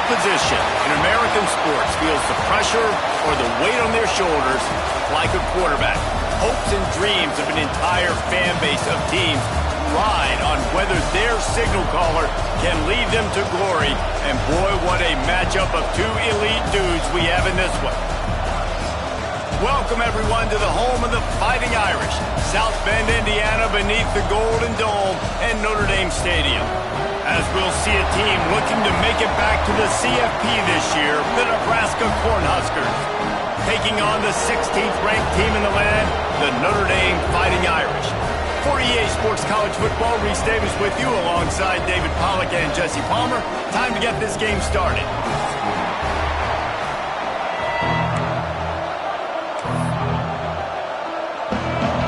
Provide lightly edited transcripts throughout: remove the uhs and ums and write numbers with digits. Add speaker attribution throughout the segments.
Speaker 1: position in American sports feels the pressure or the weight on their shoulders like a quarterback. Hopes and dreams of an entire fan base of teams ride on whether their signal caller can lead them to glory. And boy, what a matchup of two elite dudes we have in this one. Welcome, everyone, to the home of the Fighting Irish, South Bend, Indiana, beneath the Golden Dome and Notre Dame Stadium. As we'll see a team looking to make it back to the CFP this year, the Nebraska Cornhuskers, taking on the 16th-ranked team in the land, the Notre Dame Fighting Irish. For EA Sports College Football, Reese Davis with you alongside David Pollack and Jesse Palmer. Time to get this game started.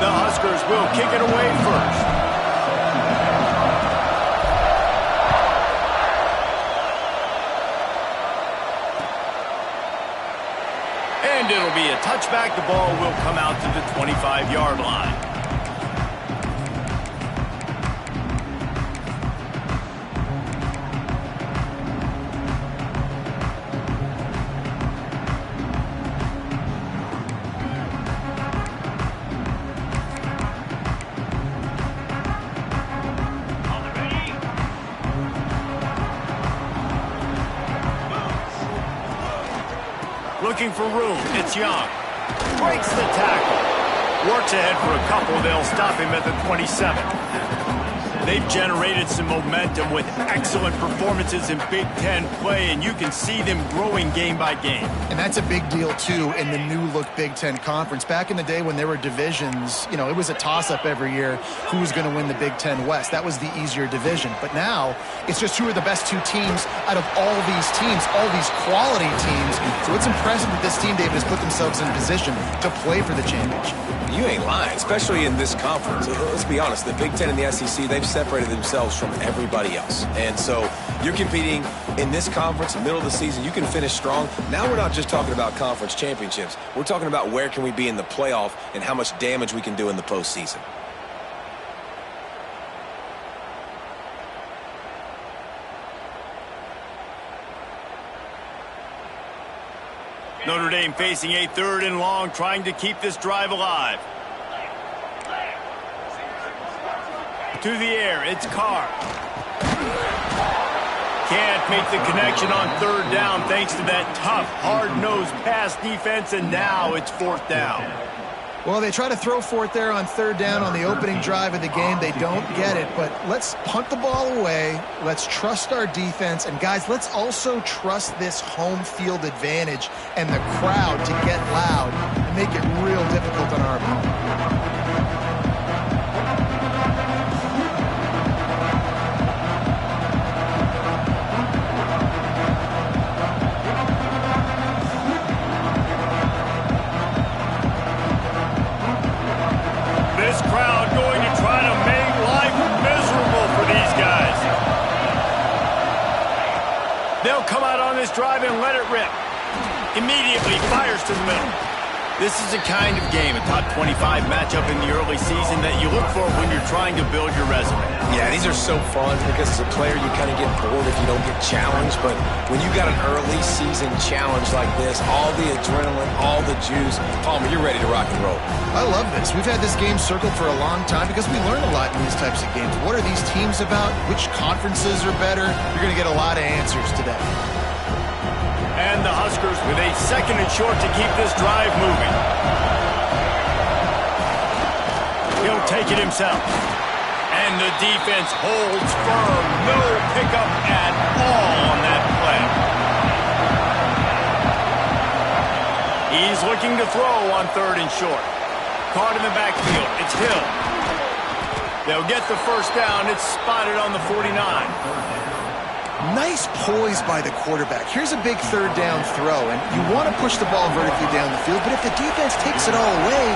Speaker 1: The Huskers will kick it away first. And it'll be a touchback. The ball will come out to the 25-yard line. Looking for room, it's Young. Breaks the tackle. Works ahead for a couple, they'll stop him at the 27. They've generated some momentum with excellent performances in Big Ten play, and you can see them growing game by game.
Speaker 2: And that's a big deal, too, in the new-look Big Ten Conference. Back in the day when there were divisions, you know, it was a toss-up every year who was going to win the Big Ten West. That was the easier division. But now, it's just who are the best two teams out of all these teams, all these quality teams. So it's impressive that this team, David, has put themselves in position to play for the championship.
Speaker 3: You ain't lying, especially in this conference. Let's be honest, the Big Ten and the SEC, they've separated themselves from everybody else. And so you're competing in this conference, middle of the season, you can finish strong. Now we're not just talking about conference championships. We're talking about where can we be in the playoff and how much damage we can do in the postseason.
Speaker 1: Notre Dame facing a 3rd and long, trying to keep this drive alive. To the air, it's Carr. Can't make the connection on 3rd down thanks to that tough, hard-nosed pass defense, and now it's 4th down.
Speaker 2: Well, they try to throw for it there on 3rd down on the opening drive of the game. They don't get it, but let's punt the ball away. Let's trust our defense. And, guys, let's also trust this home field advantage and the crowd to get loud and make it real difficult on our opponent.
Speaker 1: This crowd going to try to make life miserable for these guys. They'll come out on this drive and let it rip. Immediately fires to the middle. This is the kind of game, a top 25 matchup in the early season, that you look for when you're trying to build your resume.
Speaker 3: Yeah, these are so fun because as a player you kind of get bored if you don't get challenged, but when you got an early season challenge like this, all the adrenaline, all the juice, Palmer, you're ready to rock and roll.
Speaker 2: I love this. We've had this game circled for a long time because we learn a lot in these types of games. What are these teams about? Which conferences are better? You're going to get a lot of answers today.
Speaker 1: And the Huskers with a 2nd and short to keep this drive moving. He'll take it himself. And the defense holds firm. No pickup at all on that play. He's looking to throw on 3rd and short. Caught in the backfield. It's Hill. They'll get the 1st down. It's spotted on the 49.
Speaker 2: Nice poise by the quarterback. Here's a big 3rd down throw, and you want to push the ball vertically down the field, but if the defense takes it all away,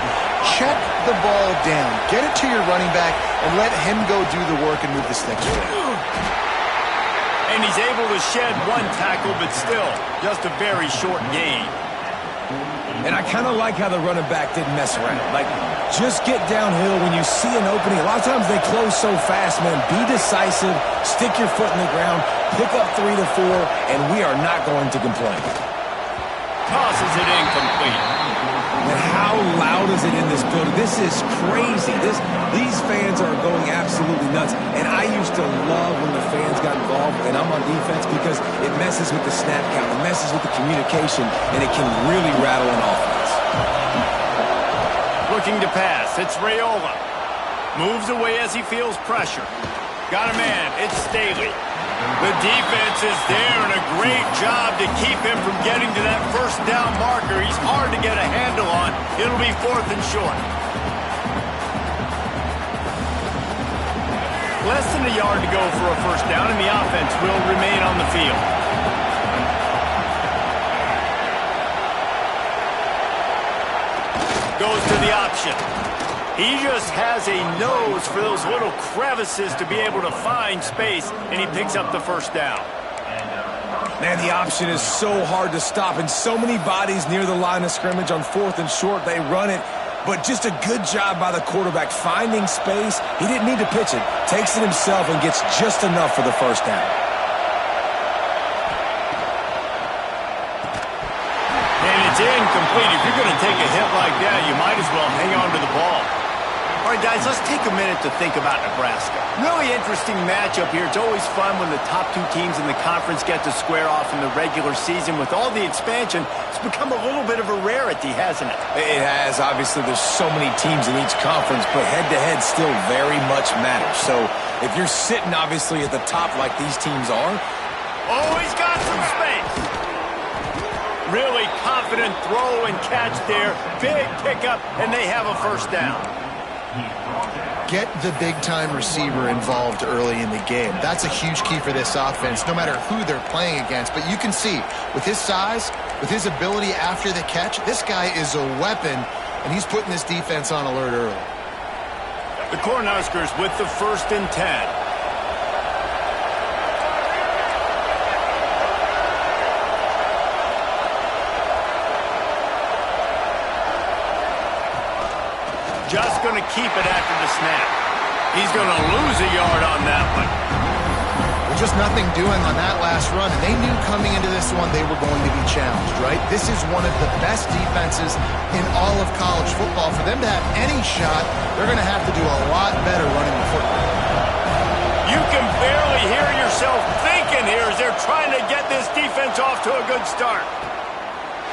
Speaker 2: check the ball down. Get it to your running back and let him go do the work and move the sticks around.
Speaker 1: And he's able to shed 1 tackle, but still just a very short gain.
Speaker 3: And I kind of like how the running back didn't mess around. Like, just get downhill when you see an opening. A lot of times they close so fast, man. Be decisive, stick your foot in the ground, pick up 3 to 4, and we are not going to complain.
Speaker 1: Tosses it incomplete.
Speaker 3: And how loud is it in this building? This is crazy. These fans are going absolutely nuts. And I used to love when the fans got involved, and I'm on defense, because it messes with the snap count, it messes with the communication, and it can really rattle an offense.
Speaker 1: Looking to pass. It's Raiola. Moves away as he feels pressure. Got a man. It's Staley. The defense is there, and a great job to keep him from getting to that first down marker. He's hard to get a handle on. It'll be 4th and short. Less than a yard to go for a first down, and the offense will remain on the field. Goes to the option. He just has a nose for those little crevices to be able to find space, and he picks up the first down.
Speaker 3: Man, the option is so hard to stop, and so many bodies near the line of scrimmage on 4th and short. They run it, but just a good job by the quarterback finding space. He didn't need to pitch it. Takes it himself and gets just enough for the first down.
Speaker 1: And it's incomplete. If you're going to take a hit like that, you might as well hang on to the ball. All right, guys, let's take a minute to think about Nebraska. Really interesting matchup here. It's always fun when the top 2 teams in the conference get to square off in the regular season. With all the expansion, it's become a little bit of a rarity, hasn't it?
Speaker 3: It has. Obviously, there's so many teams in each conference, but head-to-head still very much matters. So if you're sitting, obviously, at the top like these teams are.
Speaker 1: Oh, he's got some space. Really confident throw and catch there. Big pickup, and they have a first down.
Speaker 2: Get the big-time receiver involved early in the game. That's a huge key for this offense, no matter who they're playing against. But you can see, with his size, with his ability after the catch, this guy is a weapon, and he's putting this defense on alert early.
Speaker 1: The Cornhuskers with the 1st and 10. Just going to keep it after the snap. He's going to lose a yard on that one.
Speaker 2: There's just nothing doing on that last run, and they knew coming into this one they were going to be challenged, right? This is one of the best defenses in all of college football. For them to have any shot, they're going to have to do a lot better running the football.
Speaker 1: You can barely hear yourself thinking here as they're trying to get this defense off to a good start.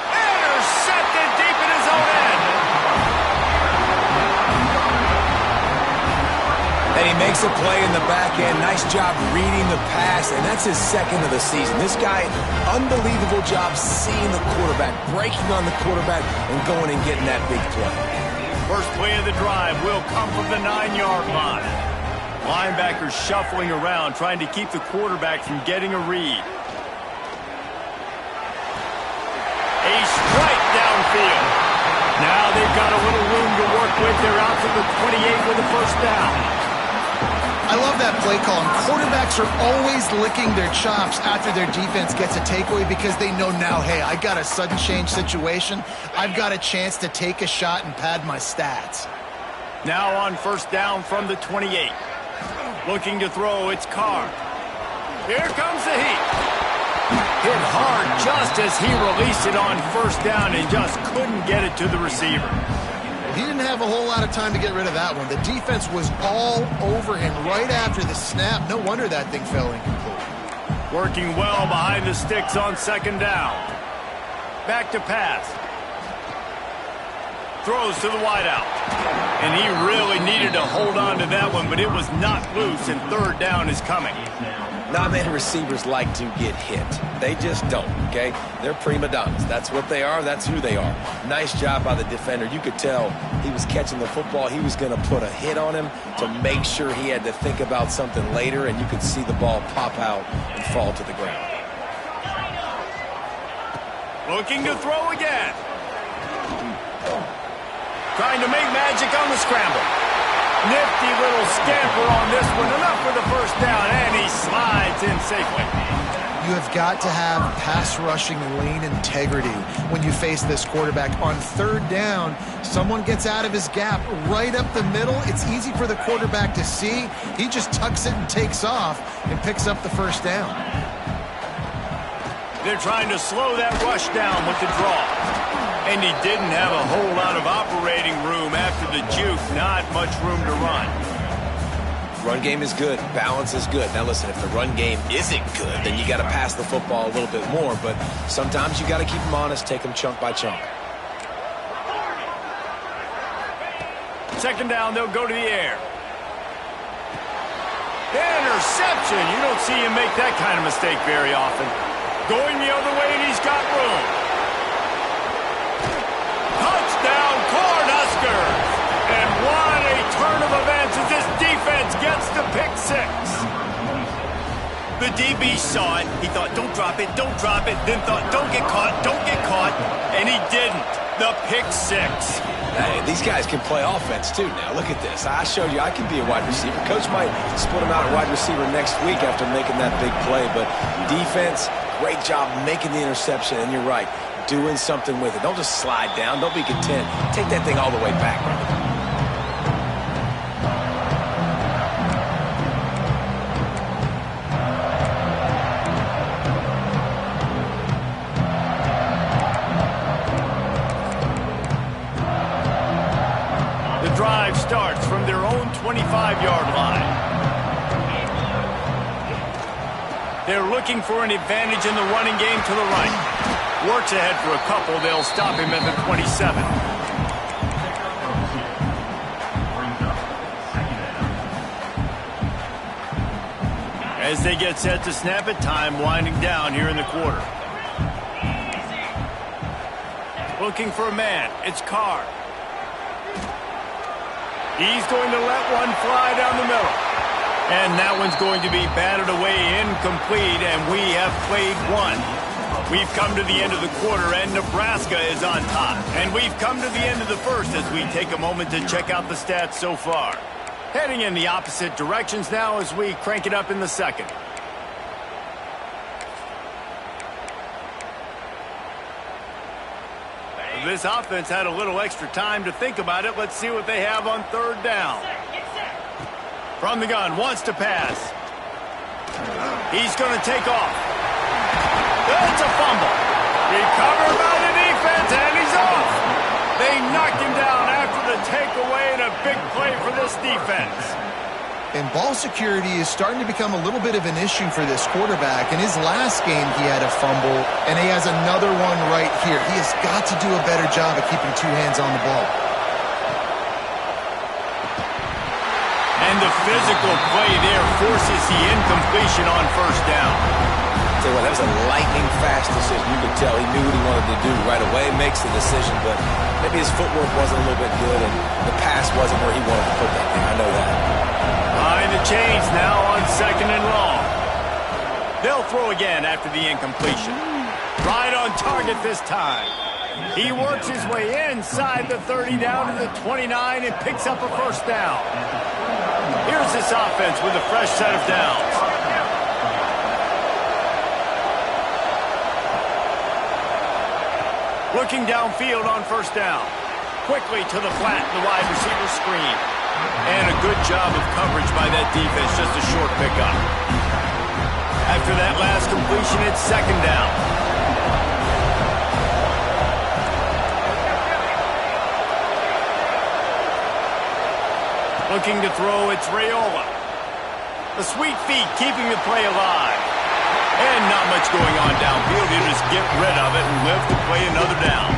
Speaker 1: Intercepted deep in his own end.
Speaker 3: And he makes a play in the back end. Nice job reading the pass, and that's his 2nd of the season. This guy, unbelievable job seeing the quarterback, breaking on the quarterback, and going and getting that big play.
Speaker 1: First play of the drive will come from the 9-yard line. Linebackers shuffling around, trying to keep the quarterback from getting a read. A strike downfield. Now they've got a little room to work with. They're out to the 28 with a first down.
Speaker 2: I love that play call. And quarterbacks are always licking their chops after their defense gets a takeaway because they know now, hey, I got a sudden change situation. I've got a chance to take a shot and pad my stats.
Speaker 1: Now on first down from the 28. Looking to throw, it's Carr. Here comes the heat. Hit hard just as he released it on first down and just couldn't get it to the receiver.
Speaker 2: He didn't have a whole lot of time to get rid of that one. The defense was all over him right after the snap. No wonder that thing fell incomplete.
Speaker 1: Working well behind the sticks on 2nd down. Back to pass. Throws to the wideout. And he really needed to hold on to that one, but it was knocked loose, and 3rd down is coming.
Speaker 3: Not many receivers like to get hit. They just don't, okay? They're prima donnas. That's what they are. That's who they are. Nice job by the defender. You could tell he was catching the football. He was going to put a hit on him to make sure he had to think about something later, and you could see the ball pop out and fall to the ground.
Speaker 1: Looking to throw again. Trying to make magic on the scramble. Nifty little scamper on this one. Enough for the first down, and he slides in safely.
Speaker 2: You have got to have pass rushing lane integrity when you face this quarterback. On third down, someone gets out of his gap right up the middle. It's easy for the quarterback to see. He just tucks it and takes off and picks up the first down.
Speaker 1: They're trying to slow that rush down with the draw. And he didn't have a whole lot of operating room after the juke. Not much room to run.
Speaker 3: Run game is good. Balance is good. Now listen, if the run game isn't good, then you got to pass the football a little bit more. But sometimes you got to keep them honest, take them chunk by chunk.
Speaker 1: Second down, they'll go to the air. Interception. You don't see him make that kind of mistake very often. Going the other way, and he's got room. Touchdown, Cornhuskers. And what a turn of events as this defense gets the pick six. The DB saw it. He thought, don't drop it, don't drop it. Then thought, don't get caught, don't get caught. And he didn't. The pick six.
Speaker 3: Hey, these guys can play offense, too. Now, look at this. I showed you I can be a wide receiver. Coach might split him out at wide receiver next week after making that big play. But defense, great job making the interception. And you're right, doing something with it. Don't just slide down. Don't be content. Take that thing all the way back.
Speaker 1: Drive starts from their own 25-yard line. They're looking for an advantage in the running game to the right. Works ahead for a couple. They'll stop him at the 27. As they get set to snap it, time winding down here in the quarter. Looking for a man. It's Carr. He's going to let one fly down the middle. And that one's going to be batted away incomplete, and we have played one. We've come to the end of the quarter, and Nebraska is on top. And we've come to the end of the first as we take a moment to check out the stats so far. Heading in the opposite directions now as we crank it up in the second. This offense had a little extra time to think about it. Let's see what they have on third down. From the gun, wants to pass. He's going to take off. It's a fumble. Recovered by the defense, and he's off. They knocked him down after the takeaway, and a big play for this defense.
Speaker 2: And ball security is starting to become a little bit of an issue for this quarterback. In his last game, he had a fumble, and he has another one right here. He has got to do a better job of keeping two hands on the ball.
Speaker 1: And the physical play there forces the incompletion on first down.
Speaker 3: Tell you what, that was a lightning-fast decision. You could tell he knew what he wanted to do right away, makes the decision, but maybe his footwork wasn't a little bit good, and the pass wasn't where he wanted to put that thing. I know that.
Speaker 1: Behind the chains now on second and long. They'll throw again after the incompletion. Right on target this time. He works his way inside the 30 down to the 29 and picks up a first down. Here's this offense with a fresh set of downs. Looking downfield on first down. Quickly to the flat, the wide receiver screen. And a good job of coverage by that defense, just a short pickup. After that last completion, it's second down. Looking to throw, it's Raiola. The sweet feet keeping the play alive. And not much going on downfield. You just get rid of it and live to play another down.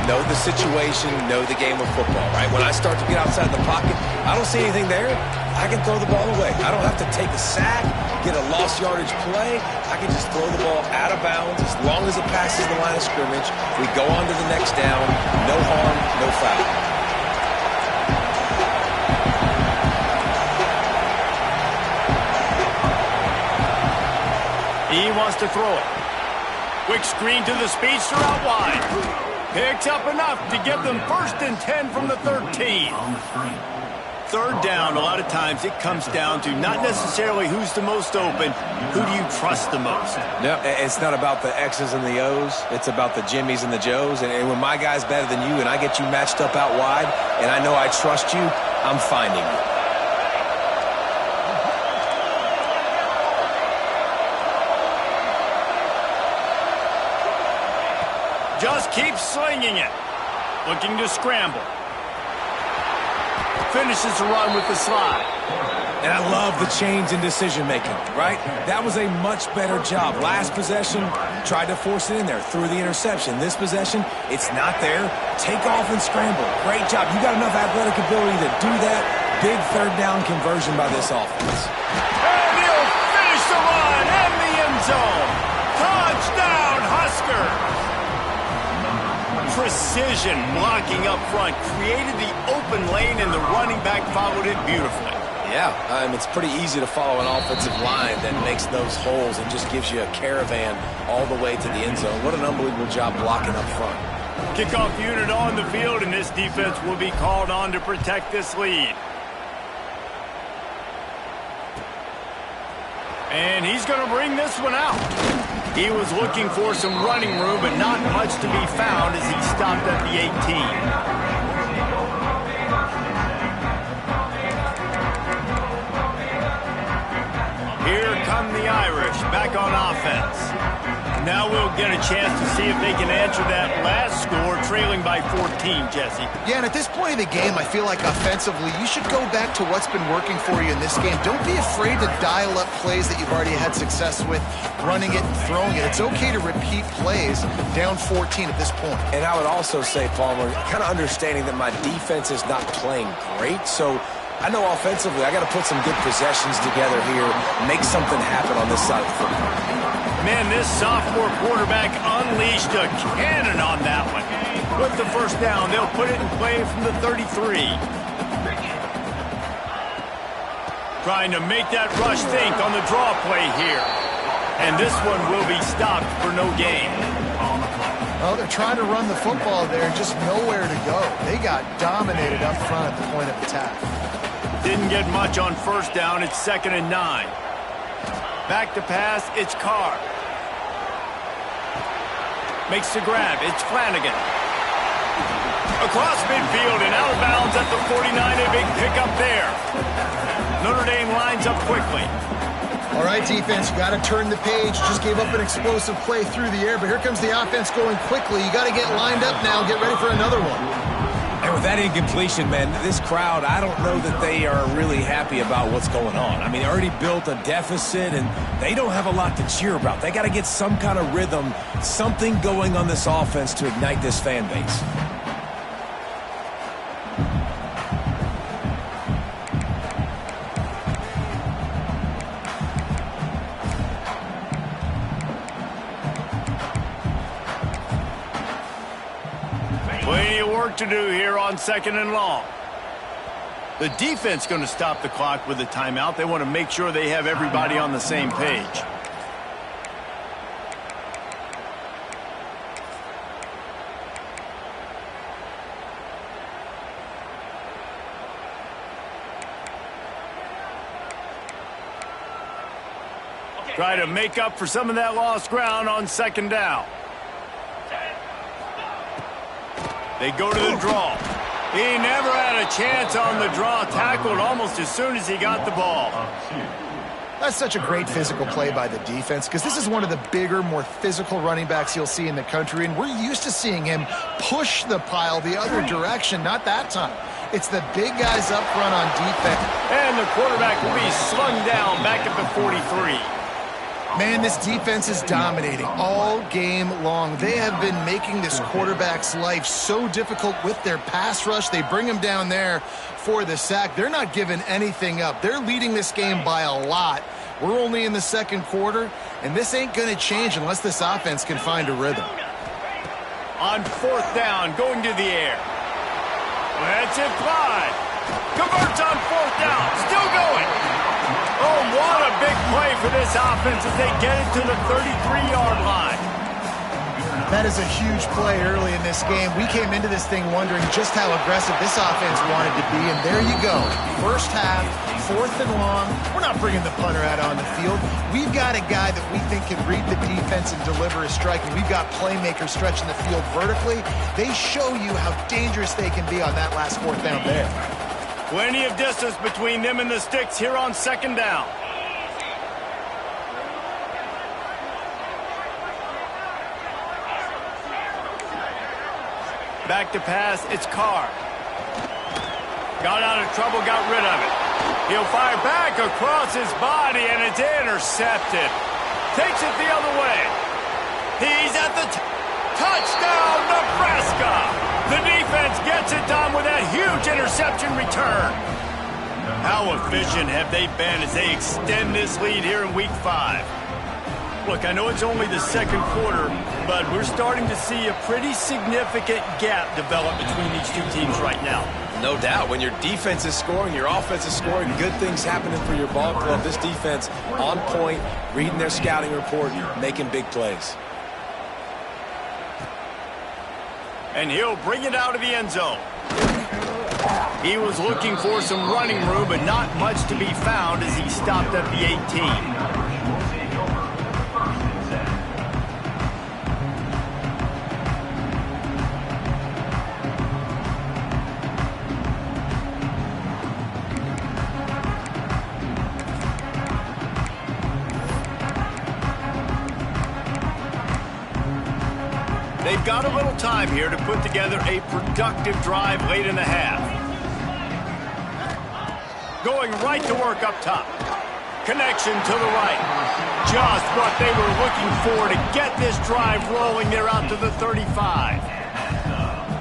Speaker 3: Know the situation, know the game of football, right? When I start to get outside the pocket, I don't see anything there. I can throw the ball away. I don't have to take a sack, get a lost yardage play. I can just throw the ball out of bounds as long as it passes the line of scrimmage. We go on to the next down. No harm, no foul.
Speaker 1: He wants to throw it. Quick screen to the speedster out wide. Picks up enough to give them 1st and 10 from the 13. third down, a lot of times it comes down to not necessarily who's the most open, who do you trust the most?
Speaker 3: No, it's not about the X's and the O's. It's about the Jimmies and the Joes. And when my guy's better than you and I get you matched up out wide and I know I trust you, I'm finding you.
Speaker 1: Just keep slinging it. Looking to scramble. Finishes the run with the slide.
Speaker 3: And I love the change in decision-making, right? That was a much better job. Last possession, tried to force it in there, threw the interception. This possession, it's not there. Take off and scramble. Great job. You got enough athletic ability to do that. Big third down conversion by this offense.
Speaker 1: And he'll finish the run in the end zone. Touchdown, Huskers. Precision blocking up front created the open lane, and the running back followed it beautifully.
Speaker 3: Yeah, it's pretty easy to follow an offensive line that makes those holes and just gives you a caravan all the way to the end zone. What an unbelievable job blocking up front.
Speaker 1: Kickoff unit on the field, and this defense will be called on to protect this lead. And he's going to bring this one out. He was looking for some running room, but not much to be found as he stopped at the 18. Here come the Irish back on offense. Now we'll get a chance to see if they can answer that last score, trailing by 14, Jesse.
Speaker 2: Yeah, and at this point in the game, I feel like offensively, you should go back to what's been working for you in this game. Don't be afraid to dial up plays that you've already had success with, running it and throwing it. It's okay to repeat plays down 14 at this point.
Speaker 3: And I would also say, Palmer, kind of understanding that my defense is not playing great, so I know offensively I got to put some good possessions together here, make something happen on this side of the football.
Speaker 1: Man, this sophomore quarterback unleashed a cannon on that one. With the first down, they'll put it in play from the 33. Trying to make that rush think on the draw play here. And this one will be stopped for no gain.
Speaker 2: Well, they're trying to run the football there, just nowhere to go. They got dominated up front at the point of attack.
Speaker 1: Didn't get much on first down. It's 2nd and 9. Back to pass, it's Carr. Makes the grab, it's Flanagan. Across midfield and out of bounds at the 49, a big pickup there. Notre Dame lines up quickly.
Speaker 2: All right, defense, you got to turn the page. Just gave up an explosive play through the air, but here comes the offense going quickly. You got to get lined up now, get ready for another one.
Speaker 3: And with that incompletion, man, this crowd, I don't know that they are really happy about what's going on. I mean, they already built a deficit, and they don't have a lot to cheer about. They got to get some kind of rhythm, something going on this offense to ignite this fan base.
Speaker 1: Plenty of work to do here on 2nd and long. The defense going to stop the clock with a timeout. They want to make sure they have everybody on the same page. Try to make up for some of that lost ground on 2nd down. They go to the draw. He never had a chance on the draw. Tackled almost as soon as he got the ball.
Speaker 2: That's such a great physical play by the defense because this is one of the bigger, more physical running backs you'll see in the country, and we're used to seeing him push the pile the other direction. Not that time. It's the big guys up front on defense.
Speaker 1: And the quarterback will be slung down back at the 43.
Speaker 2: Man, this defense is dominating all game long. They have been making this quarterback's life so difficult with their pass rush. They bring him down there for the sack. They're not giving anything up. They're leading this game by a lot. We're only in the 2nd quarter, and this ain't going to change unless this offense can find a rhythm.
Speaker 1: On 4th down, going to the air. That's it, Clyde. Converts on 4th down, still going. Oh, what a big play for this offense as they get it to the 33-yard line.
Speaker 2: That is a huge play early in this game. We came into this thing wondering just how aggressive this offense wanted to be, and there you go. First half, 4th and long. We're not bringing the punter out on the field. We've got a guy that we think can read the defense and deliver a strike, and we've got playmakers stretching the field vertically. They show you how dangerous they can be on that last 4th down there.
Speaker 1: Plenty of distance between them and the sticks here on 2nd down. Back to pass, it's Carr. Got out of trouble, got rid of it. He'll fire back across his body, and it's intercepted. Takes it the other way. He's at the touchdown, Nebraska! The defense gets it done with that huge interception return. How efficient have they been as they extend this lead here in Week 5? Look, I know it's only the 2nd quarter, but we're starting to see a pretty significant gap develop between these two teams right now.
Speaker 3: No doubt. When your defense is scoring, your offense is scoring, good things happening for your ball club. This defense on point, reading their scouting report, making big plays.
Speaker 1: And he'll bring it out of the end zone. He was looking for some running room, but not much to be found as he stopped at the 18. They've got a little time here to put together a productive drive late in the half. Going right to work up top. Connection to the right. Just what they were looking for to get this drive rolling. They're out to the 35.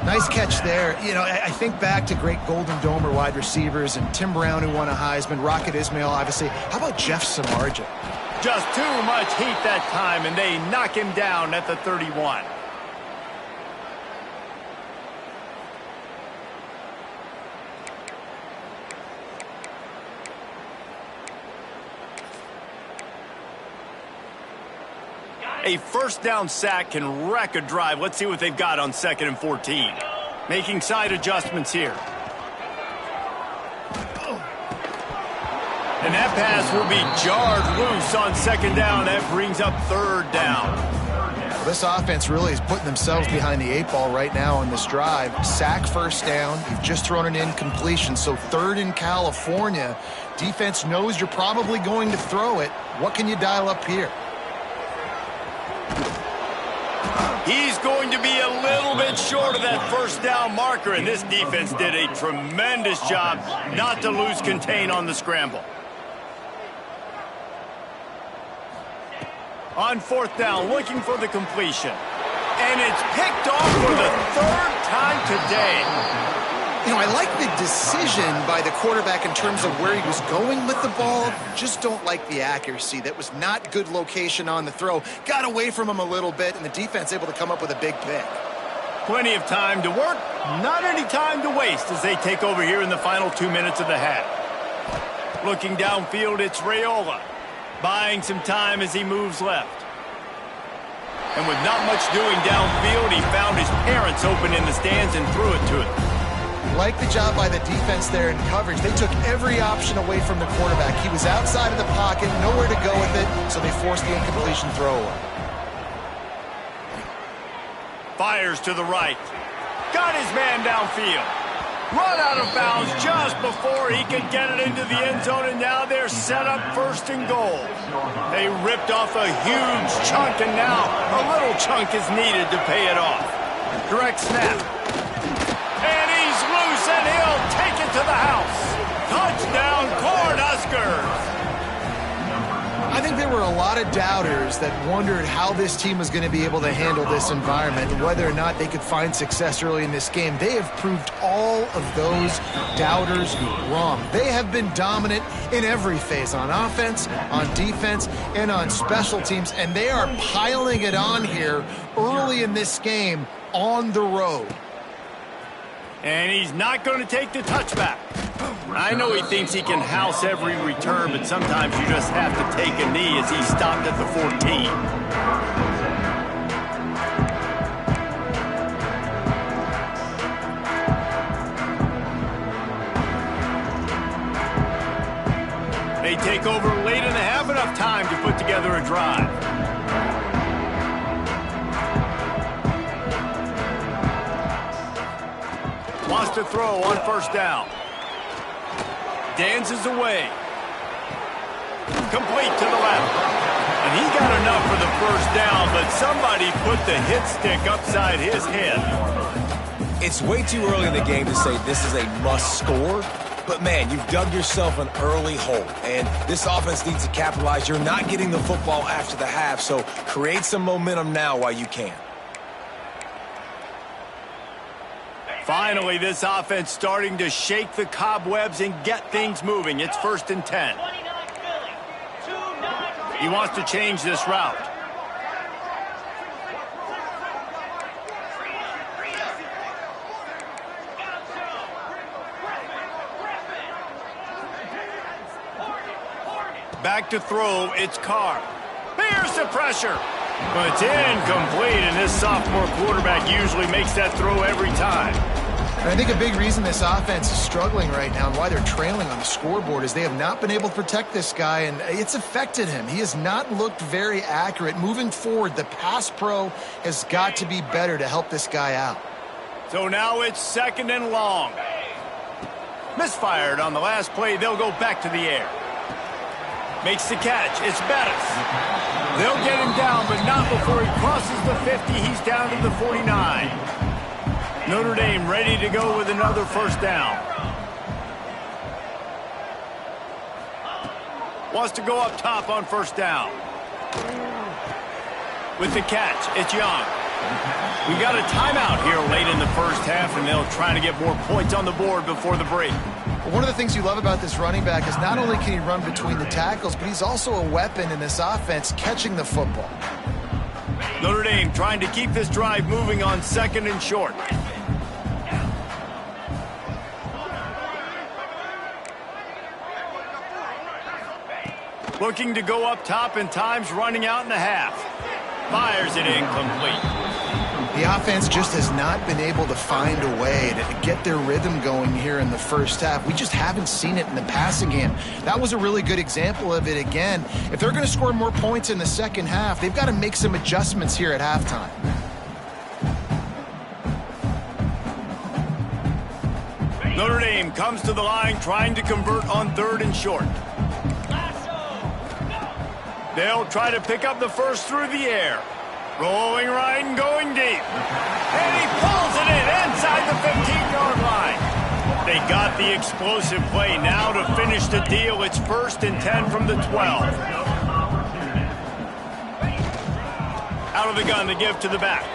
Speaker 2: Nice catch there. You know, I think back to great Golden Domer wide receivers and Tim Brown, who won a Heisman, Rocket Ismail, obviously. How about Jeff Samardzija?
Speaker 1: Just too much heat that time, and they knock him down at the 31. A first down sack can wreck a drive. Let's see what they've got on 2nd and 14. Making side adjustments here. And that pass will be jarred loose on 2nd down. That brings up 3rd down.
Speaker 2: Well, this offense really is putting themselves behind the 8 ball right now on this drive. Sack 1st down. You've just thrown an incompletion, so 3rd in California. Defense knows you're probably going to throw it. What can you dial up here?
Speaker 1: He's going to be a little bit short of that 1st down marker, and this defense did a tremendous job not to lose contain on the scramble. On 4th down, looking for the completion. And it's picked off for the 3rd time today.
Speaker 2: You know, I like the decision by the quarterback in terms of where he was going with the ball. Just don't like the accuracy. That was not good location on the throw. Got away from him a little bit, and the defense able to come up with a big pick.
Speaker 1: Plenty of time to work, not any time to waste as they take over here in the final 2 minutes of the half. Looking downfield, it's Raiola. Buying some time as he moves left. And with not much doing downfield, he found his parents open in the stands and threw it to them.
Speaker 2: Like the job by the defense there in coverage. They took every option away from the quarterback. He was outside of the pocket, nowhere to go with it, so they forced the incompletion throwaway.
Speaker 1: Fires to the right. Got his man downfield. Run out of bounds just before he could get it into the end zone, and now they're set up 1st and goal. They ripped off a huge chunk, and now a little chunk is needed to pay it off. Direct snap. And he's loose, and he'll take it to the house. Touchdown, Cornhuskers.
Speaker 2: I think there were a lot of doubters that wondered how this team was going to be able to handle this environment and whether or not they could find success early in this game. They have proved all of those doubters wrong. They have been dominant in every phase, on offense, on defense, and on special teams, and they are piling it on here early in this game on the road.
Speaker 1: And he's not going to take the touchback. I know he thinks he can house every return, but sometimes you just have to take a knee as he stopped at the 14. They take over late and they have enough time to put together a drive. Wants to throw on first down. Dances away. Complete to the left. And he got enough for the first down, but somebody put the hit stick upside his head.
Speaker 3: It's way too early in the game to say this is a must score. But, man, you've dug yourself an early hole, and this offense needs to capitalize. You're not getting the football after the half, so create some momentum now while you can.
Speaker 1: Finally, this offense starting to shake the cobwebs and get things moving. It's 1st and 10. He wants to change this route. Back to throw, it's Carr. Here's the pressure. But it's incomplete, and this sophomore quarterback usually makes that throw every time.
Speaker 2: And I think a big reason this offense is struggling right now and why they're trailing on the scoreboard is they have not been able to protect this guy, and it's affected him. He has not looked very accurate. Moving forward, the pass pro has got to be better to help this guy out.
Speaker 1: So now it's 2nd and long. Misfired on the last play. They'll go back to the air. Makes the catch. It's Bettis. They'll get him down, but not before he crosses the 50. He's down to the 49. Notre Dame ready to go with another first down. Wants to go up top on first down. With the catch, it's Young. We got a timeout here late in the first half, and they'll try to get more points on the board before the break.
Speaker 2: One of the things you love about this running back is not only can he run between the tackles, but he's also a weapon in this offense catching the football.
Speaker 1: Notre Dame trying to keep this drive moving on 2nd and short. Looking to go up top, and time's running out in the half. Fires it incomplete.
Speaker 2: The offense just has not been able to find a way to get their rhythm going here in the first half. We just haven't seen it in the passing game. That was a really good example of it again. If they're going to score more points in the second half, they've got to make some adjustments here at halftime.
Speaker 1: Notre Dame comes to the line trying to convert on 3rd and short. They'll try to pick up the first through the air. Rolling right and going deep. And he pulls it in inside the 15-yard line. They got the explosive play. Now to finish the deal, it's 1st and 10 from the 12. Out of the gun to give to the back.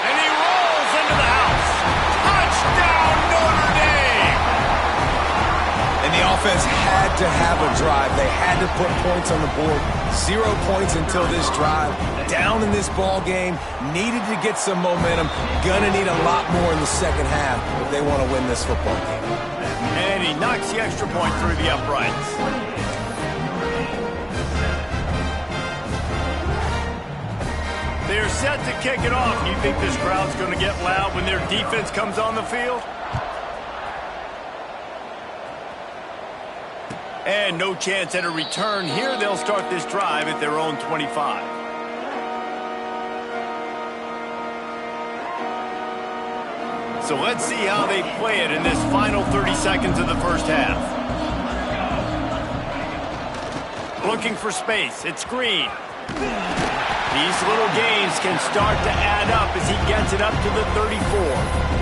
Speaker 1: And he rolls into the house. Touchdown, Notre Dame!
Speaker 3: And the offense had to have a drive. They had to put points on the board. 0 points until this drive. Down in this ball game. Needed to get some momentum. Gonna need a lot more in the second half if they want to win this football game.
Speaker 1: And he knocks the extra point through the uprights. They're set to kick it off. You think this crowd's going to get loud when their defense comes on the field? And no chance at a return here. They'll start this drive at their own 25. So let's see how they play it in this final 30 seconds of the first half. Looking for space. It's Green. These little gains can start to add up as he gets it up to the 34.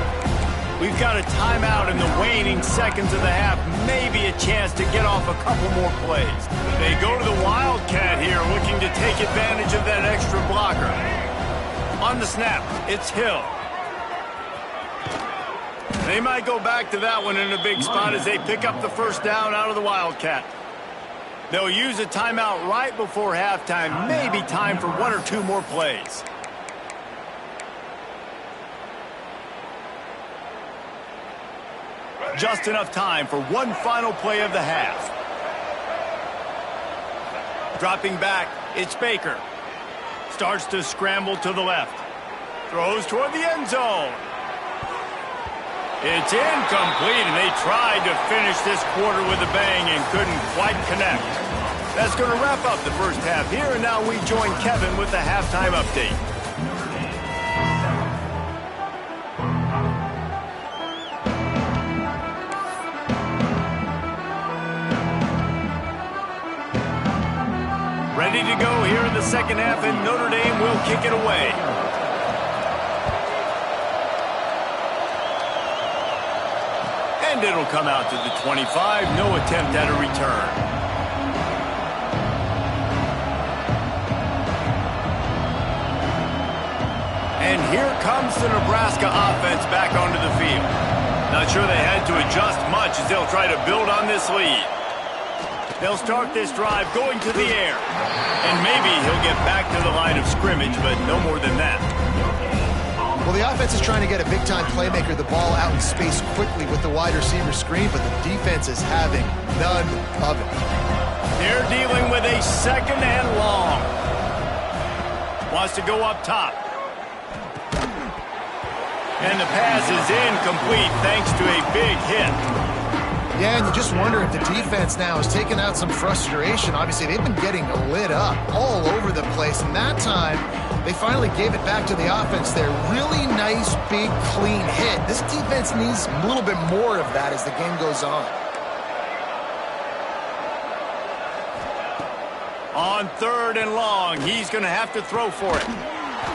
Speaker 1: We've got a timeout in the waning seconds of the half. Maybe a chance to get off a couple more plays. They go to the Wildcat here, looking to take advantage of that extra blocker. On the snap, it's Hill. They might go back to that one in a big spot as they pick up the first down out of the Wildcat. They'll use a timeout right before halftime. Maybe time for 1 or 2 more plays. Just enough time for one final play of the half. Dropping back, it's Baker. Starts to scramble to the left. Throws toward the end zone. It's incomplete, and they tried to finish this quarter with a bang and couldn't quite connect. That's going to wrap up the first half here, and now we join Kevin with the halftime update. Ready to go here in the second half, and Notre Dame will kick it away. And it'll come out to the 25. No attempt at a return. And here comes the Nebraska offense back onto the field. Not sure they had to adjust much as they'll try to build on this lead. They'll start this drive going to the air. And maybe he'll get back to the line of scrimmage, but no more than that.
Speaker 2: Well, the offense is trying to get a big-time playmaker the ball out in space quickly with the wide receiver screen, but the defense is having none of it.
Speaker 1: They're dealing with a second and long. Wants to go up top. And the pass is incomplete thanks to a big hit.
Speaker 2: Yeah, and you just wonder if the defense now is taking out some frustration. Obviously, they've been getting lit up all over the place, and that time they finally gave it back to the offense there. Really nice, big, clean hit. This defense needs a little bit more of that as the game goes on.
Speaker 1: On third and long, he's going to have to throw for it.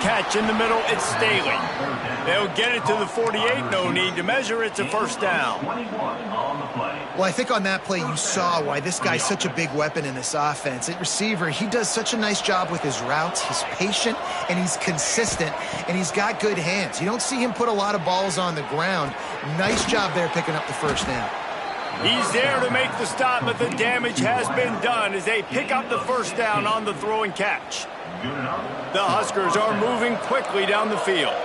Speaker 1: Catch in the middle, it's Staley. They'll get it to the 48, no need to measure, it's a first down.
Speaker 2: Well, I think on that play you saw why this guy's such a big weapon in this offense. At receiver, he does such a nice job with his routes. He's patient, and he's consistent, and he's got good hands. You don't see him put a lot of balls on the ground. Nice job there picking up the first down.
Speaker 1: He's there to make the stop, but the damage has been done as they pick up the first down on the throw and catch. The Huskers are moving quickly down the field.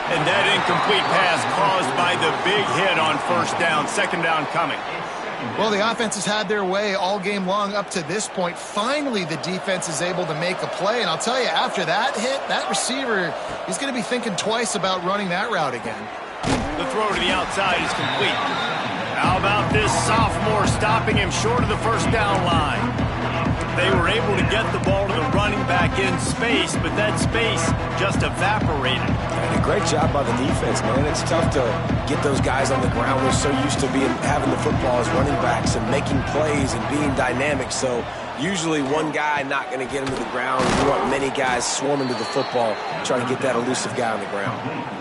Speaker 1: And that incomplete pass caused by the big hit on first down. Second down coming.
Speaker 2: Well, the offense has had their way all game long up to this point. Finally, the defense is able to make a play. And I'll tell you, after that hit, that receiver, he's going to be thinking twice about running that route again.
Speaker 1: The throw to the outside is complete. How about this sophomore stopping him short of the first down line? They were able to get the ball to the running back in space, but that space just evaporated.
Speaker 3: And a great job by the defense, man. It's tough to get those guys on the ground. They're so used to having the football as running backs and making plays and being dynamic. So usually one guy not going to get him to the ground. You want many guys swarming to the football, trying to get that elusive guy on the ground.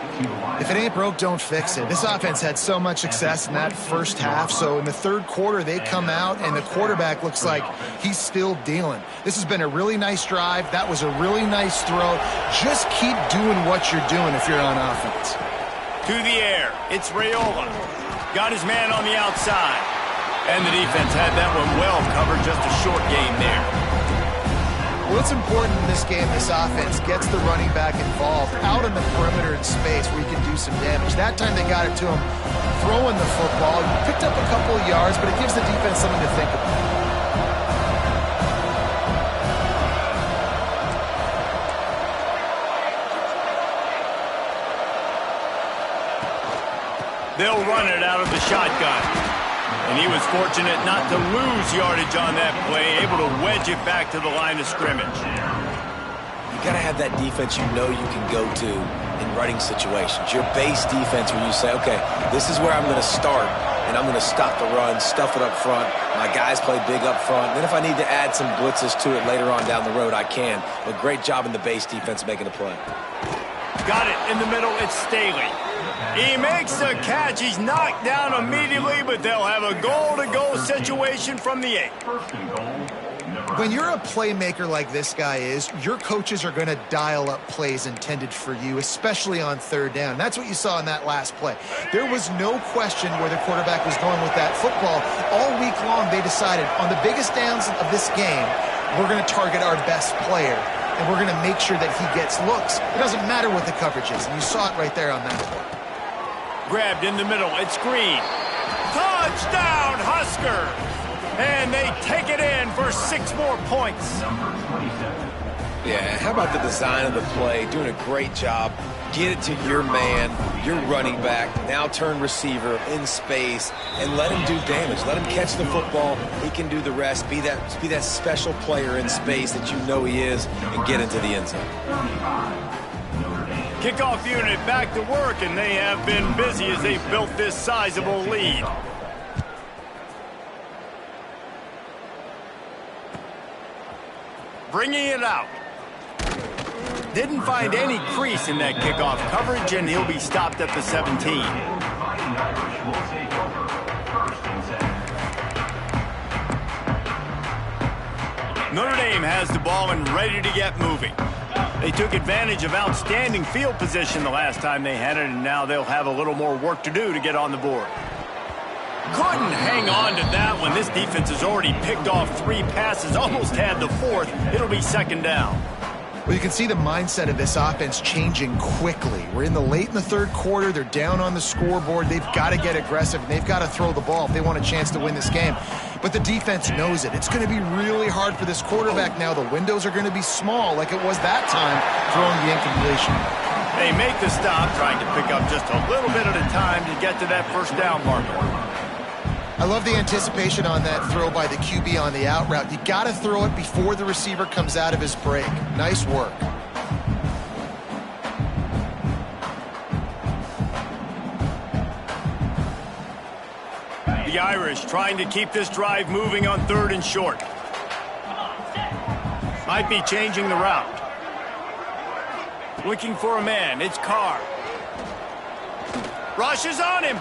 Speaker 2: If it ain't broke, don't fix it. This offense had so much success in that first half, so in the third quarter they come out and the quarterback looks like he's still dealing. This has been a really nice drive. That was a really nice throw. Just keep doing what you're doing if you're on offense.
Speaker 1: To the air, it's Raiola. Got his man on the outside. And the defense had that one well covered, just a short gain there.
Speaker 2: Well, it's important in this game this offense gets the running back involved out in the perimeter in space where he can do some damage. That time they got it to him throwing the football. He picked up a couple of yards, but it gives the defense something to think about.
Speaker 1: They'll run it out of the shotgun. And he was fortunate not to lose yardage on that play, able to wedge it back to the line of scrimmage.
Speaker 3: You got to have that defense you know you can go to in running situations. Your base defense where you say, okay, this is where I'm going to start, and I'm going to stop the run, stuff it up front. My guys play big up front. Then if I need to add some blitzes to it later on down the road, I can. But great job in the base defense making a play.
Speaker 1: Got it in the middle, it's Staley. He makes the catch. He's knocked down immediately, but they'll have a goal-to-goal situation from the 8.
Speaker 2: When you're a playmaker like this guy is, your coaches are going to dial up plays intended for you, especially on third down. That's what you saw in that last play. There was no question where the quarterback was going with that football. All week long, they decided on the biggest downs of this game, we're going to target our best player, and we're going to make sure that he gets looks. It doesn't matter what the coverage is, and you saw it right there on that play.
Speaker 1: Grabbed in the middle, it's Green. Touchdown, Husker! And they take it in for 6 more points.
Speaker 3: Yeah, how about the design of the play? Doing a great job. Get it to your man, your running back, now turn receiver in space, and let him do damage. Let him catch the football. He can do the rest. Be that special player in space that you know he is, and get into the end zone.
Speaker 1: Kickoff unit back to work, and they have been busy as they've built this sizable lead. Bringing it out. Didn't find any crease in that kickoff coverage, and he'll be stopped at the 17. Notre Dame has the ball and ready to get moving. They took advantage of outstanding field position the last time they had it, and now they'll have a little more work to do to get on the board. Couldn't hang on to that one. This defense has already picked off 3 passes, almost had the 4th. It'll be 2nd down.
Speaker 2: Well, you can see the mindset of this offense changing quickly. We're late in the 3rd quarter. They're down on the scoreboard. They've got to get aggressive, and they've got to throw the ball if they want a chance to win this game. But the defense knows it. It's going to be really hard for this quarterback now. The windows are going to be small like it was that time throwing the incompletion.
Speaker 1: They make the stop, trying to pick up just a little bit at a time to get to that 1st down marker.
Speaker 2: I love the anticipation on that throw by the QB on the out route. You got to throw it before the receiver comes out of his break. Nice work.
Speaker 1: The Irish trying to keep this drive moving on 3rd and short. Might be changing the route. Looking for a man. It's Carr. Rushes on him.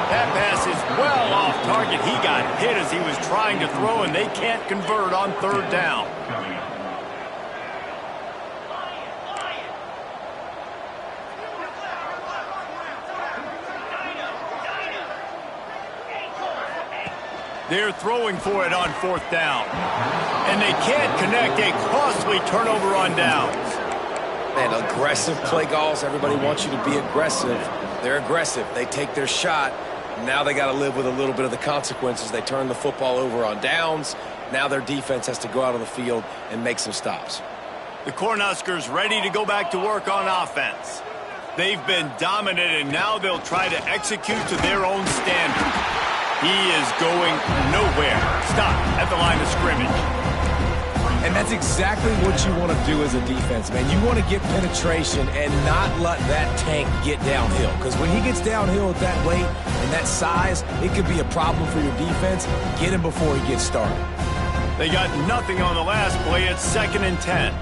Speaker 1: That pass is well off target. He got hit as he was trying to throw, and they can't convert on 3rd down. They're throwing for it on 4th down. And they can't connect. A costly turnover on downs.
Speaker 3: Man, aggressive play calls. Everybody wants you to be aggressive. They're aggressive. They take their shot. Now they got to live with a little bit of the consequences. They turn the football over on downs. Now their defense has to go out on the field and make some stops.
Speaker 1: The Cornhuskers ready to go back to work on offense. They've been dominant, and now they'll try to execute to their own standard. He is going nowhere. Stop at the line of scrimmage.
Speaker 3: And that's exactly what you want to do as a defense, man. You want to get penetration and not let that tank get downhill. Because when he gets downhill at that weight and that size, it could be a problem for your defense. Get him before he gets started.
Speaker 1: They got nothing on the last play. It's 2nd and 10.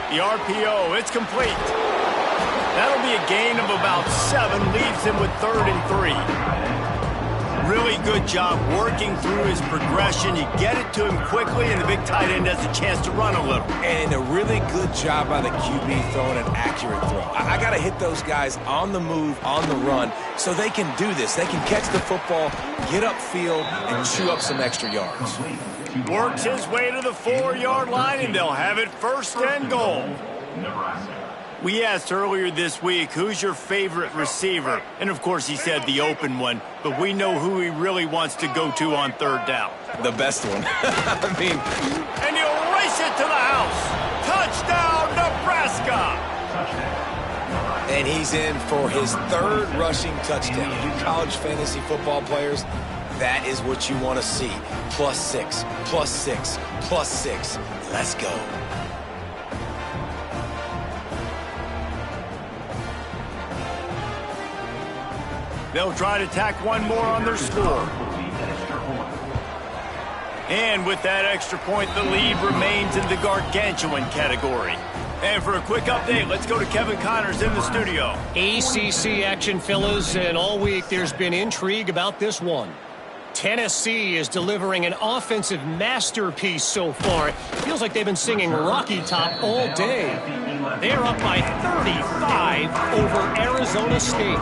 Speaker 1: The RPO, it's complete. That'll be a gain of about 7, leaves him with 3rd and 3. Really good job working through his progression. You get it to him quickly, and the big tight end has a chance to run a little.
Speaker 3: And a really good job by the QB throwing an accurate throw. I got to hit those guys on the move, on the run, so they can do this. They can catch the football, get upfield, and chew up some extra yards.
Speaker 1: Works his way to the 4-yard line, and they'll have it 1st and goal. We asked earlier this week, who's your favorite receiver? And, of course, he said the open one, but we know who he really wants to go to on 3rd down.
Speaker 3: The best one. I mean.
Speaker 1: And he'll race it to the house. Touchdown, Nebraska.
Speaker 3: And he's in for his 3rd rushing touchdown. You college fantasy football players, that is what you want to see. +6, +6, +6. Let's go.
Speaker 1: They'll try to tack one more on their score. And with that extra point, the lead remains in the gargantuan category. And for a quick update, let's go to Kevin Connors in the studio.
Speaker 4: ACC action, fellas, and all week there's been intrigue about this one. Tennessee is delivering an offensive masterpiece so far. It feels like they've been singing Rocky Top all day. They're up by 35 over Arizona State.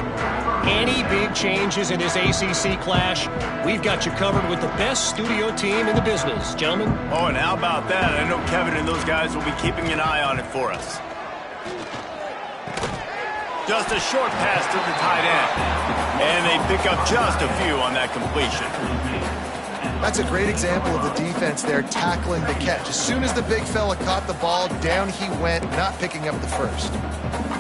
Speaker 4: Any big changes in this ACC clash, we've got you covered with the best studio team in the business, gentlemen.
Speaker 1: Oh, and how about that? I know Kevin and those guys will be keeping an eye on it for us. Just a short pass to the tight end. And they pick up just a few on that completion.
Speaker 2: That's a great example of the defense there tackling the catch. As soon as the big fella caught the ball, down he went, not picking up the first.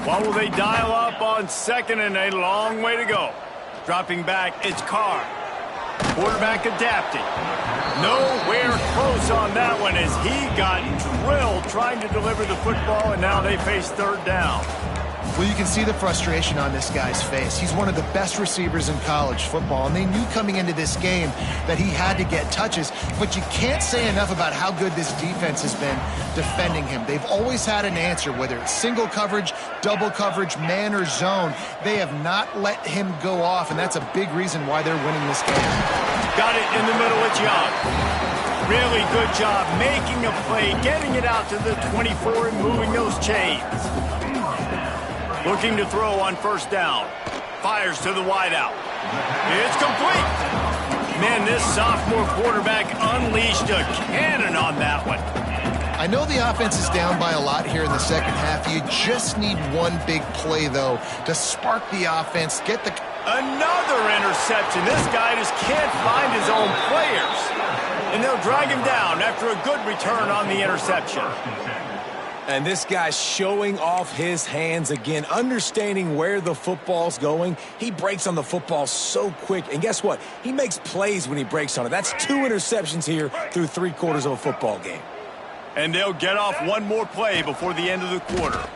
Speaker 1: What will they dial up on second and a long way to go? Dropping back, it's Carr. Quarterback adapting. Nowhere close on that one as he got drilled trying to deliver the football, and now they face third down.
Speaker 2: Well, you can see the frustration on this guy's face. He's one of the best receivers in college football, and they knew coming into this game that he had to get touches, but you can't say enough about how good this defense has been defending him. They've always had an answer, whether it's single coverage, double coverage, man or zone. They have not let him go off, and that's a big reason why they're winning this game.
Speaker 1: Got it in the middle, it's Young. Really good job making a play, getting it out to the 24 and moving those chains. Looking to throw on first down. Fires to the wideout. It's complete. Man, this sophomore quarterback unleashed a cannon on that one.
Speaker 2: I know the offense is down by a lot here in the second half. You just need one big play, though, to spark the offense, get the...
Speaker 1: Another interception. This guy just can't find his own players. And they'll drag him down after a good return on the interception.
Speaker 3: And this guy's showing off his hands again, understanding where the football's going. He breaks on the football so quick. And guess what? He makes plays when he breaks on it. That's 2 interceptions here through 3 quarters of a football game.
Speaker 1: And they'll get off one more play before the end of the quarter.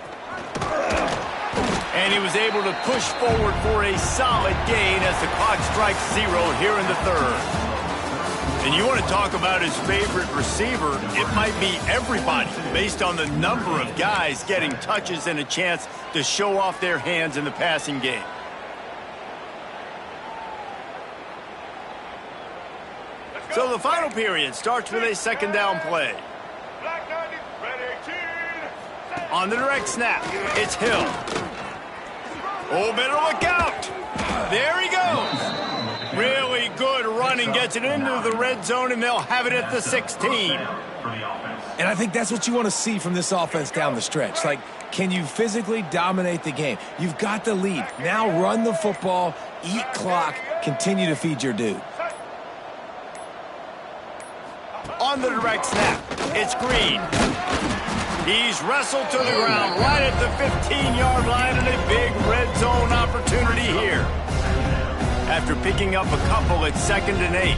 Speaker 1: And he was able to push forward for a solid gain as the clock strikes 0 here in the third. And you want to talk about his favorite receiver, it might be everybody based on the number of guys getting touches and a chance to show off their hands in the passing game. So the final period starts with a second down play. On the direct snap, it's Hill. Oh, better look out. There he goes. Really good running, gets it into the red zone, and they'll have it at the 16.
Speaker 3: And I think that's what you want to see from this offense down the stretch. Like, can you physically dominate the game? You've got the lead. Now run the football, eat clock, continue to feed your dude.
Speaker 1: On the direct snap, it's Green. He's wrestled to the ground right at the 15-yard line, and a big red zone opportunity here. After picking up a couple, it's 2nd and 8.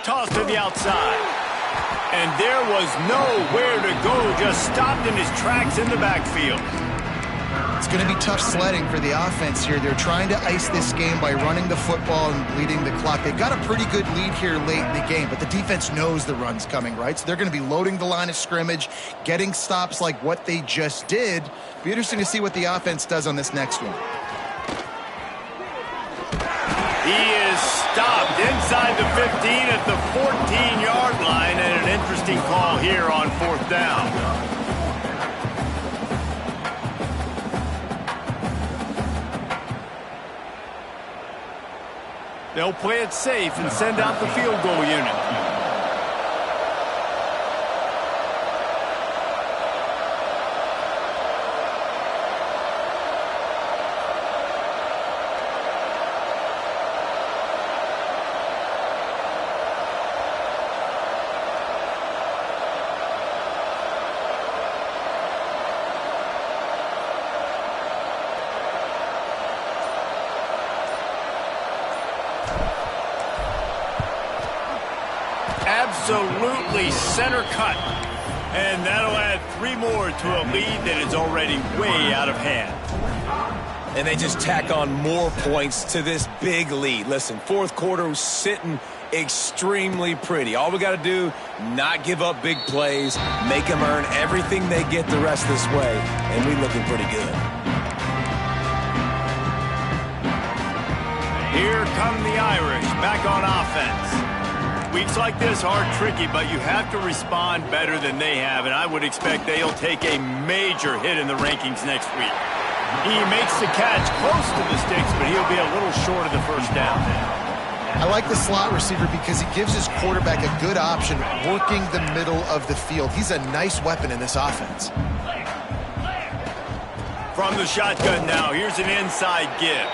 Speaker 1: Toss to the outside. And there was nowhere to go, just stopped in his tracks in the backfield.
Speaker 2: It's going to be tough sledding for the offense here. They're trying to ice this game by running the football and bleeding the clock. They've got a pretty good lead here late in the game, but the defense knows the run's coming, right? So they're going to be loading the line of scrimmage, getting stops like what they just did. Be interesting to see what the offense does on this next one.
Speaker 1: He is stopped inside the 15 at the 14-yard line, and an interesting call here on 4th down. They'll play it safe and send out the field goal unit. Absolutely center cut. And that'll add 3 more to a lead that is already way out of hand.
Speaker 3: And they just tack on more points to this big lead. Listen, 4th quarter was sitting extremely pretty. All we got to do, not give up big plays, make them earn everything they get the rest this way, and we're looking pretty good.
Speaker 1: Here come the Irish back on offense. Weeks like this are tricky, but you have to respond better than they have, and I would expect they'll take a major hit in the rankings next week. He makes the catch close to the sticks, but he'll be a little short of the first down.
Speaker 2: I like the slot receiver because he gives his quarterback a good option working the middle of the field. He's a nice weapon in this offense.
Speaker 1: From the shotgun now, here's an inside give.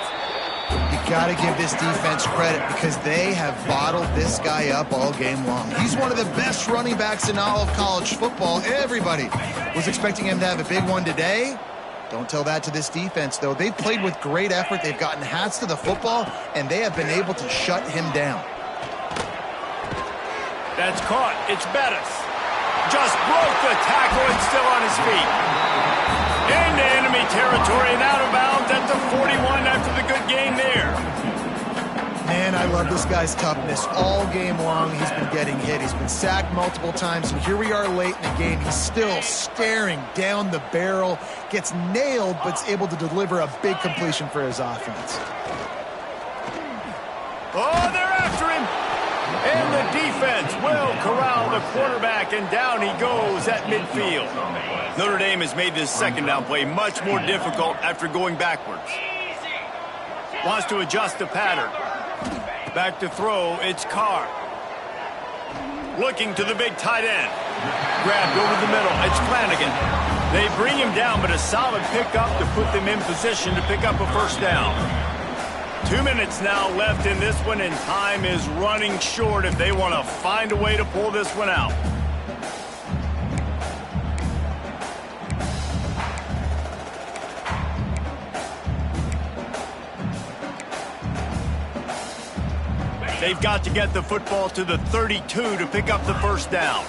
Speaker 2: You got to give this defense credit because they have bottled this guy up all game long. He's one of the best running backs in all of college football. Everybody was expecting him to have a big one today. Don't tell that to this defense, though. They've played with great effort. They've gotten hats to the football, and they have been able to shut him down.
Speaker 1: That's caught. It's Bettis. Just broke the tackle and still on his feet. Into enemy territory and out of bounds at the 41 after the good game there.
Speaker 2: Man, I love this guy's toughness. All game long, he's been getting hit. He's been sacked multiple times, and here we are late in the game. He's still staring down the barrel, gets nailed, but's able to deliver a big completion for his offense.
Speaker 1: Oh, they're after him. And the defense will corral the quarterback, and down he goes at midfield. Notre Dame has made this second down play much more difficult after going backwards. Wants to adjust the pattern. Back to throw, it's Carr. Looking to the big tight end. Grabbed over the middle, it's Flanagan. They bring him down, but a solid pickup to put them in position to pick up a first down. 2 minutes now left in this one, and time is running short if they want to find a way to pull this one out. They've got to get the football to the 32 to pick up the first down.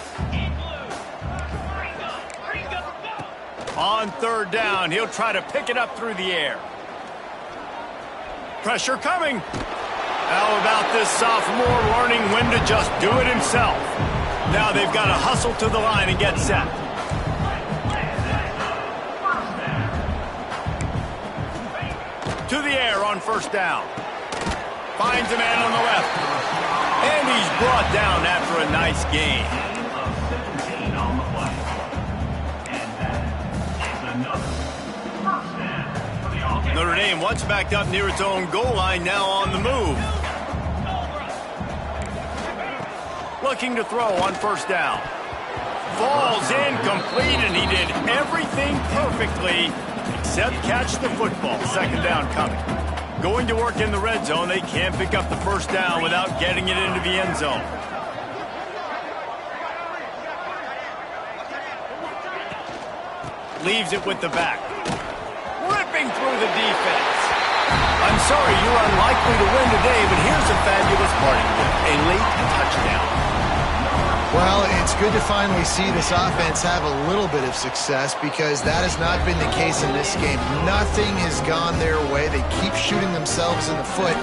Speaker 1: On third down, he'll try to pick it up through the air. Pressure coming. How about this sophomore learning when to just do it himself? Now they've got to hustle to the line and get set. To the air on first down. Finds a man on the left. And he's brought down after a nice gain. Notre Dame once backed up near its own goal line, now on the move. Looking to throw on first down. Falls incomplete, and he did everything perfectly except catch the football. Second down coming. Going to work in the red zone. They can't pick up the first down without getting it into the end zone. Leaves it with the back. Ripping through the defense. I'm sorry, you're unlikely to win today, but here's a fabulous parting gift. A late touchdown.
Speaker 2: Well, it's good to finally see this offense have a little bit of success because that has not been the case in this game. Nothing has gone their way. They keep shooting themselves in the foot.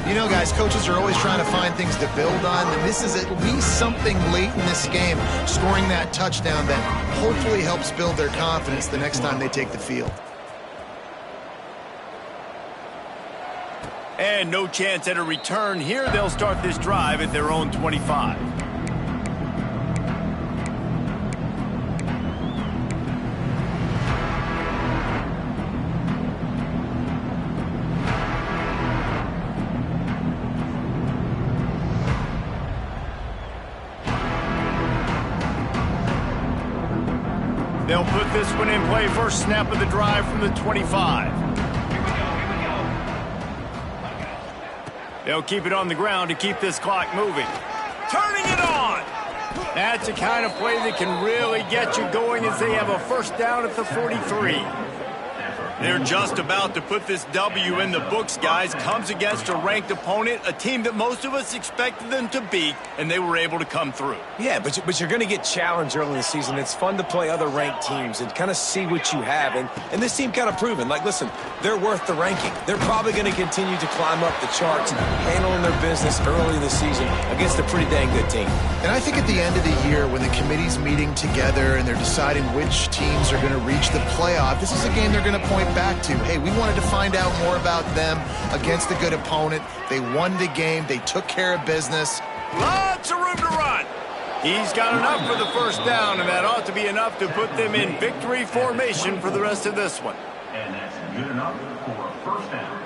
Speaker 2: You know, guys, coaches are always trying to find things to build on, and this is at least something late in this game, scoring that touchdown that hopefully helps build their confidence the next time they take the field.
Speaker 1: And no chance at a return here. They'll start this drive at their own 25. They'll put this one in play. First snap of the drive from the 25. They'll keep it on the ground to keep this clock moving. Turning it on! That's the kind of play that can really get you going as they have a first down at the 43. They're just about to put this W in the books, guys. Comes against a ranked opponent, a team that most of us expected them to beat, and they were able to come through.
Speaker 3: Yeah, but you're going to get challenged early in the season. It's fun to play other ranked teams and kind of see what you have. And this team kind of proven, like, listen, they're worth the ranking. They're probably going to continue to climb up the charts, handling their business early in the season against a pretty dang good team.
Speaker 2: And I think at the end of the year, when the committee's meeting together and they're deciding which teams are going to reach the playoff, this is a game they're going to point back to. Hey, we wanted to find out more about them against a good opponent. They won the game. They took care of business.
Speaker 1: Lots of room to run. He's got enough for the first down, and that ought to be enough to put them in victory formation for the rest of this one.
Speaker 5: And that's good enough for a first down.